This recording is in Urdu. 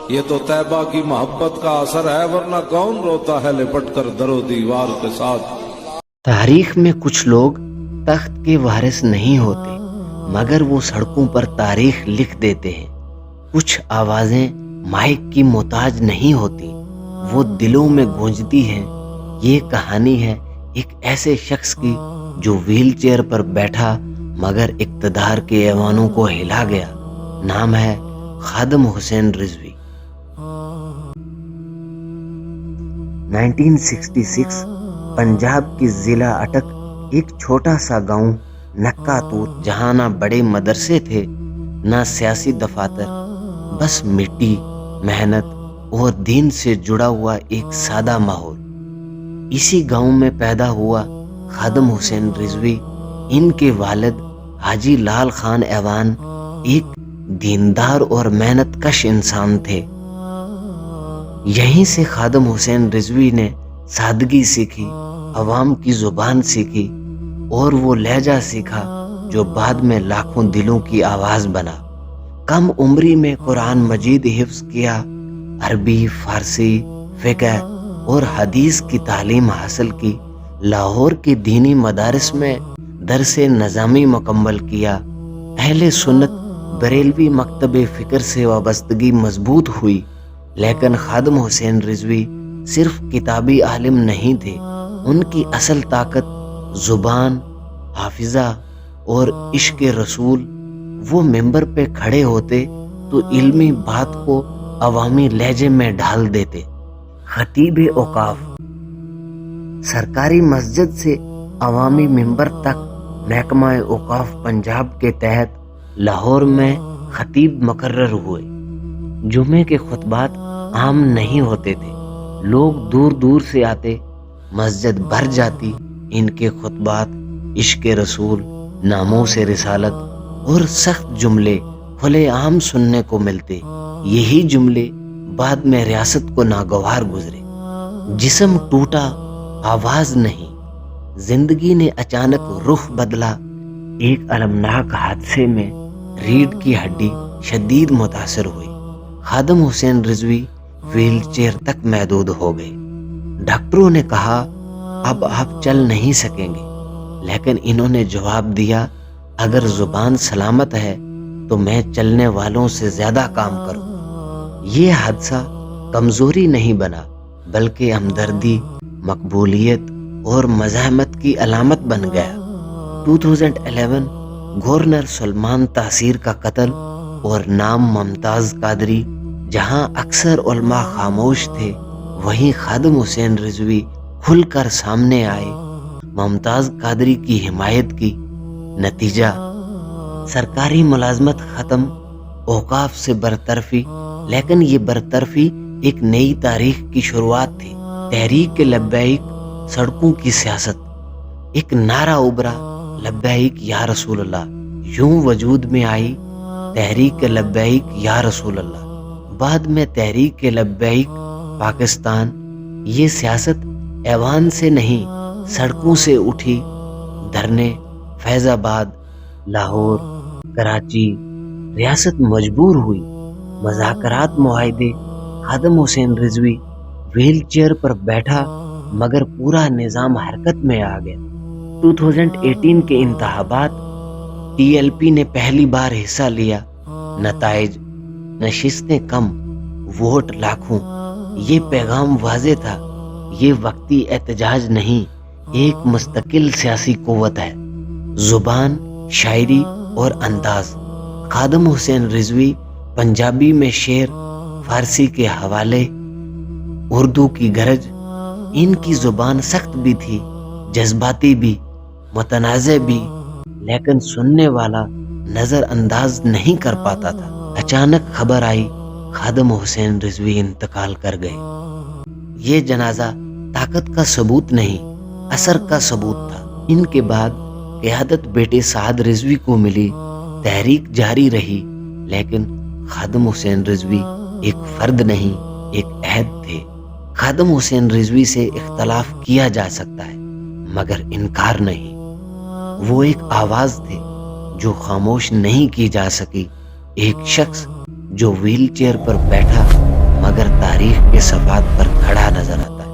یہ تو طیبہ کی محبت کا اثر ہے، ورنہ کون روتا ہے لپٹ کر در و دیوار کے ساتھ۔ تاریخ میں کچھ لوگ تخت کے وارث نہیں ہوتے، مگر وہ سڑکوں پر تاریخ لکھ دیتے ہیں۔ کچھ آوازیں مائک کی محتاج نہیں ہوتی، وہ دلوں میں گونجتی ہیں۔ یہ کہانی ہے ایک ایسے شخص کی جو ویل چیئر پر بیٹھا مگر اقتدار کے ایوانوں کو ہلا گیا۔ نام ہے خادم حسین رضوی۔ 1966 پنجاب کی ضلع اٹک ایک چھوٹا سا گاؤں نکا توت، جہاں نہ بڑے مدرسے تھے نہ سیاسی دفاتر، بس مٹی، محنت اور دین سے جڑا ہوا ایک سادہ ماحول۔ اسی گاؤں میں پیدا ہوا خادم حسین رضوی۔ ان کے والد حاجی لال خان ایوان ایک دیندار اور محنت کش انسان تھے۔ یہیں سے خادم حسین رضوی نے سادگی سیکھی، عوام کی زبان سیکھی اور وہ لہجہ سیکھا جو بعد میں لاکھوں دلوں کی آواز بنا۔ کم عمری میں قرآن مجید حفظ کیا، عربی، فارسی، فقہ اور حدیث کی تعلیم حاصل کی، لاہور کے دینی مدارس میں درس نظامی مکمل کیا، اہل سنت بریلوی مکتب فکر سے وابستگی مضبوط ہوئی۔ لیکن خادم حسین رضوی صرف کتابی عالم نہیں تھے، ان کی اصل طاقت زبان، حافظہ اور عشق رسول۔ وہ ممبر پہ کھڑے ہوتے تو علمی بات کو عوامی لہجے میں ڈھال دیتے۔ خطیب اوقاف، سرکاری مسجد سے عوامی ممبر تک محکمہ اوقاف پنجاب کے تحت لاہور میں خطیب مقرر ہوئے۔ جمعے کے خطبات عام نہیں ہوتے تھے، لوگ دور دور سے آتے، مسجد بھر جاتی۔ ان کے خطبات عشق رسول، ناموس رسالت اور سخت جملے کھلے عام سننے کو ملتے۔ یہی جملے بعد میں ریاست کو ناگوار گزرے۔ جسم ٹوٹا، آواز نہیں۔ زندگی نے اچانک رخ بدلا۔ ایک المناک حادثے میں ریڑھ کی ہڈی شدید متاثر ہوئی۔ خادم حسین رضوی ویل چیئر تک محدود ہو گئے۔ ڈاکٹروں نے کہا اب آپ چل نہیں سکیں گے، لیکن انہوں نے جواب دیا اگر زبان سلامت ہے تو میں چلنے والوں سے زیادہ کام کروں۔ یہ حادثہ کمزوری نہیں بنا، بلکہ ہمدردی، مقبولیت اور مزاحمت کی علامت بن گیا۔ 2011 گورنر سلمان تاثیر کا قتل اور نام ممتاز قادری۔ جہاں اکثر علماء خاموش تھے، وہیں خادم حسین رضوی کھل کر سامنے آئے، ممتاز قادری کی حمایت کی۔ نتیجہ سرکاری ملازمت ختم، اوقاف سے برطرفی۔ لیکن یہ برطرفی ایک نئی تاریخ کی شروعات تھی۔ تحریک لبیک، سڑکوں کی سیاست۔ ایک نعرہ ابھرا، لبیک یا رسول اللہ، یوں وجود میں آئی تحریک لبیک یا رسول اللہ۔ بعد میں تحریک لبیک پاکستان۔ یہ سیاست ایوان سے نہیں، سڑکوں سے اٹھی۔ دھرنے فیض آباد، لاہور، کراچی، ریاست مجبور ہوئی۔ مذاکرات، معاہدے۔ خادم حسین رضوی ویل چیئر پر بیٹھا مگر پورا نظام حرکت میں آ گیا۔ 2018 کے انتخابات، ٹی ایل پی نے پہلی بار حصہ لیا۔ نتائج، نشستیں کم، ووٹ لاکھوں۔ یہ پیغام واضح تھا، یہ وقتی احتجاج نہیں، ایک مستقل سیاسی قوت ہے۔ زبان، شاعری اور انداز۔ خادم حسین رضوی پنجابی میں شعر، فارسی کے حوالے، اردو کی گرج۔ ان کی زبان سخت بھی تھی، جذباتی بھی، متنازع بھی، لیکن سننے والا نظر انداز نہیں کر پاتا تھا۔ اچانک خبر آئی خادم حسین رضوی انتقال کر گئے۔ یہ جنازہ طاقت کا ثبوت نہیں، اثر کا ثبوت تھا۔ ان کے بعد قیادت بیٹے سعد رضوی کو ملی، تحریک جاری رہی، لیکن خادم حسین رضوی ایک فرد نہیں، ایک عہد تھے۔ خادم حسین رضوی سے اختلاف کیا جا سکتا ہے مگر انکار نہیں۔ وہ ایک آواز تھے جو خاموش نہیں کی جا سکی، ایک شخص جو ویل چیئر پر بیٹھا مگر تاریخ کے صفحات پر کھڑا نظر آتا ہے۔